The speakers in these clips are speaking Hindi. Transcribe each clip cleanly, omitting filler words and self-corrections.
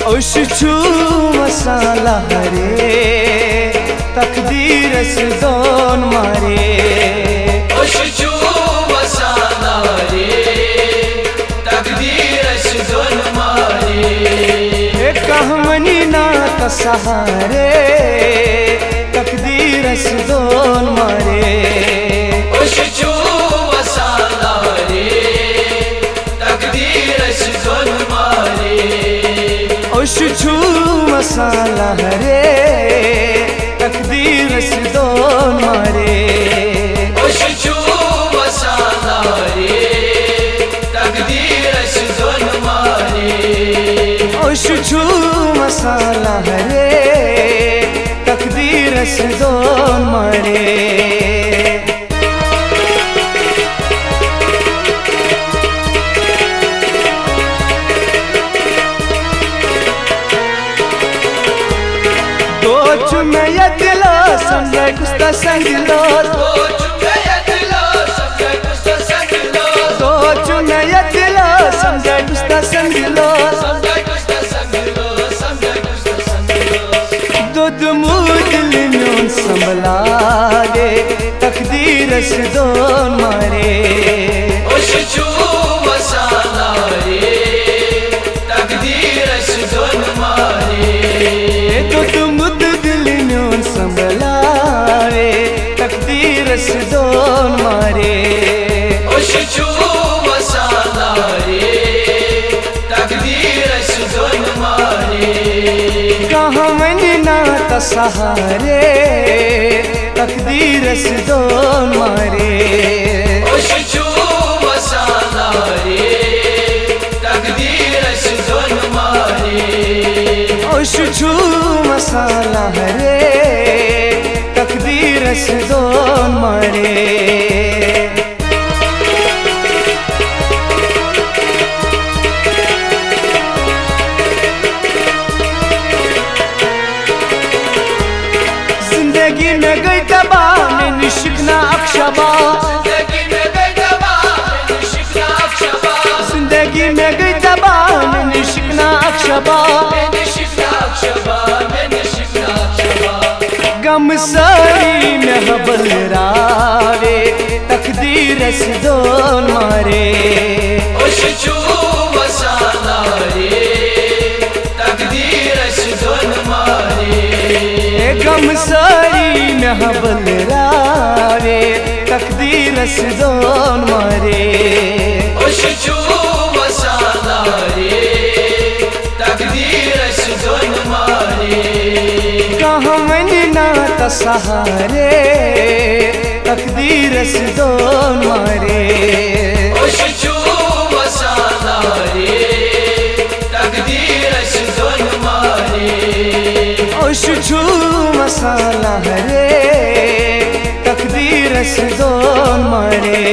ओशुचू मसाला रे तकदीर दोन मारे ओशुचू मसाला रे तकदीर दोन मारे कहमनी ना तसहारे तकदीर दोन मारे ओशुचू मसाला रे तकदीर दोन मारे ओशुचू मसाला रे तकदीर दोन मारे ओशुचू मसाला रे तकदीर दोन मारे ओशुचू मसाला रे तकदीर दोन मारे मैं यदिलो समझे कुछ संगिलो सोच मैं यदिलो समझे कुछ संगिलो दूध मुझल म्यून संभला दे तकदीर दोन मारे ओशुचू मसाला रे तकदीर दोन मारे दूध तकदीर दोन मारे ओशुचू मसाला रे तकदीर दोन मारे कहाँ मनी ना तसहारे तकदीर दोन मारे ओशुचू मसाला रे तकदीर दोन मारे ओशुचू मसाला रे तकदीर दोन मारे जिंदगी में गई तबाह में निशिकना अक्षबा जिंदगी में गई तबाह में निशिकना अक्षबा जिंदगी में गई तबाह में निशिकना अक्षबा गम सारी में हबल रावे तकदीर दोन मारे ओशुचू मसाला रे तकदीर दोन मारे गम सारी में हबल रावे तकदीर दोन मारे ओशुचू मसाला रे तकदीर दोन मारे कहाँ मनी ना तसहारे तकदीर दोन मारे ओशुचू मसाला रे तकदीर दोन मारे ओशुचू मसाला रे तकदीर दोन मारे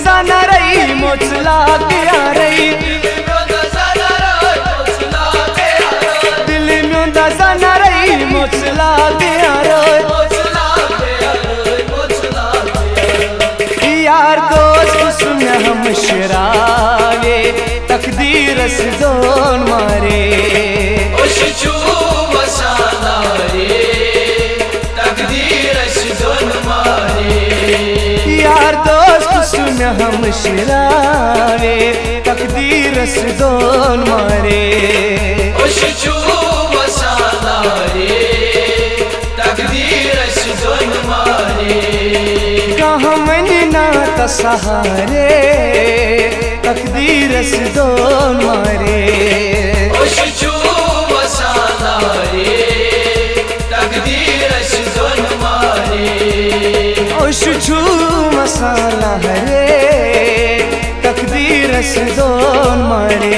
जाना रही मोचला के आ रही दिल में जाना रही मोचला के आ रही यार दोस्त सुन हम शरावे तकदीर दोन मारे ओशुचू मसाला रे तकदीर दोन मारे यार दोस्त सुन हम शरावे तकदीर दोन मारे ओशुचू मसाला रे तकदीर दोन मारे कहाँ मनी ना तसहारे तकदीर दोन मारे ओशुचू मसाला रे तकदीर दोन मारे ओशुचू मसाला रे तकदीर दोन मारे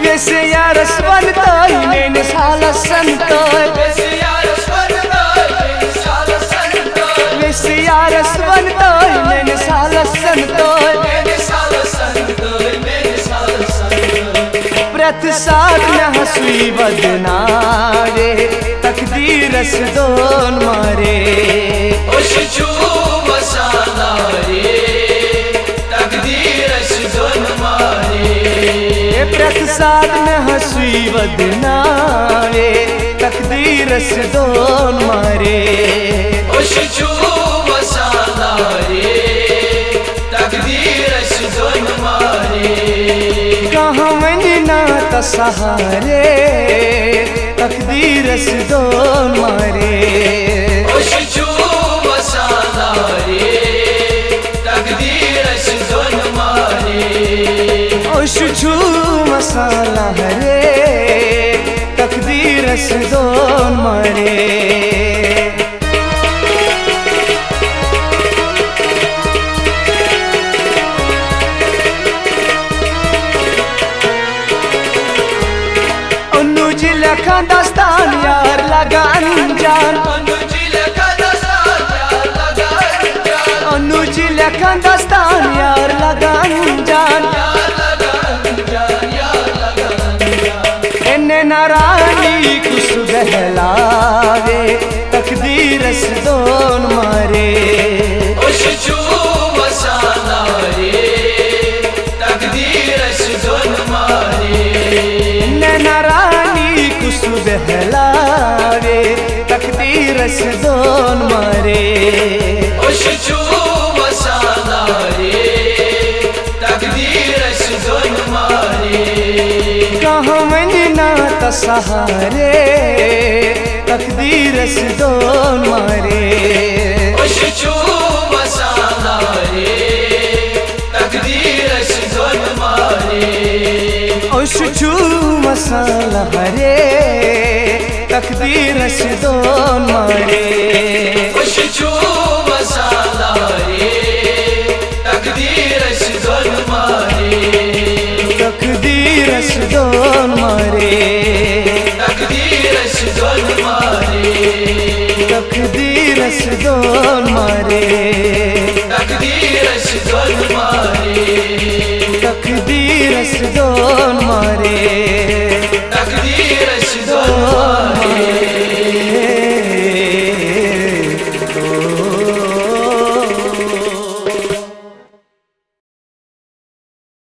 वैसे यार स्वनता ने साला संता वैसे यार हसुई बदनावे तकदीरस दोन मारे उशचू मसाला रे तकदीरस दोन मारे प्रसाद में हसुई बदनावे तकदीरस दोन मारे उशचू मसाला रे तकदीरस दोन मारे कहाँ मना तसहारे तकदीरस दोन मारे उशचू मसाला रे तकदीरस दोन मारे उशचू मसाला रे तकदीरस दोन मारे लखा दस्तान यार लगा अनजान अनुजी लखा दस्तान यार लगा अनजान अनुज लखा दस्तान यार लगा अनजान यार लगा अनजान इन्ने नारानी कुछ बहलावे तकदीरस दोन मारे उशचू मसाला रे तकदीरस दोन मारे इन्ने नारानी कुछ बहलावे तकदीरस दोन मारे उशचू मसाला रे तकदीरस दोन मारे कहाँ मना तसहारे तकदीरस दोन मारे उशचू मसाला रे तकदीरस दोन मारे उशचू मसाला रे तकदीरस दोन मारे उशचू मसाला रे तकदीरस दोन मारे तकदीरस दोन मारे तकदीरस दोन मारे तकदीरस दोन मारे तकदीरस दोन मारे तकदीरस दोन